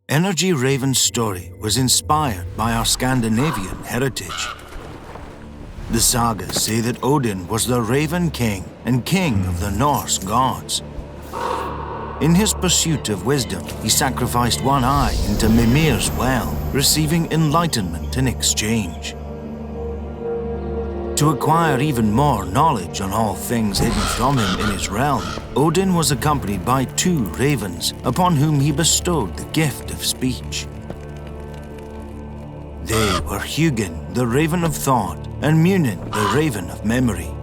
EnergiRaven's story was inspired by our Scandinavian heritage. The sagas say that Odin was the Raven King and king of the Norse gods. In his pursuit of wisdom, he sacrificed one eye into Mimir's well, receiving enlightenment in exchange. To acquire even more knowledge on all things hidden from him in his realm, Odin was accompanied by 2 ravens, upon whom he bestowed the gift of speech. They were Hugin, the Raven of Thought, and Munin, the Raven of Memory.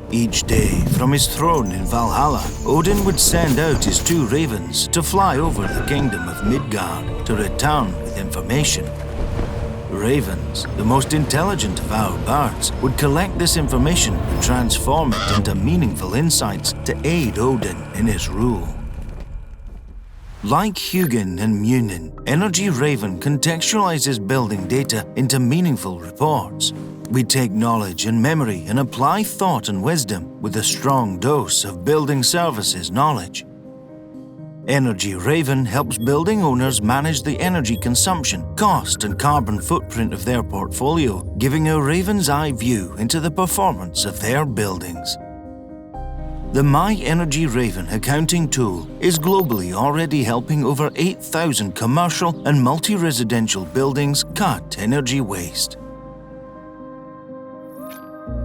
Each day, from his throne in Valhalla, Odin would send out his 2 ravens to fly over the kingdom of Midgard to return with information. Ravens, the most intelligent of our birds, would collect this information and transform it into meaningful insights to aid Odin in his rule. Like Hugin and Munin, EnergiRaven contextualizes building data into meaningful reports. We take knowledge and memory and apply thought and wisdom with a strong dose of building services knowledge. EnergiRaven helps building owners manage the energy consumption, cost, and carbon footprint of their portfolio, giving a raven's eye view into the performance of their buildings. The My EnergiRaven accounting tool is globally already helping over 8,000 commercial and multi-residential buildings cut energy waste.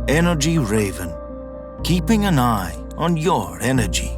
EnergiRaven, keeping an eye on your energy.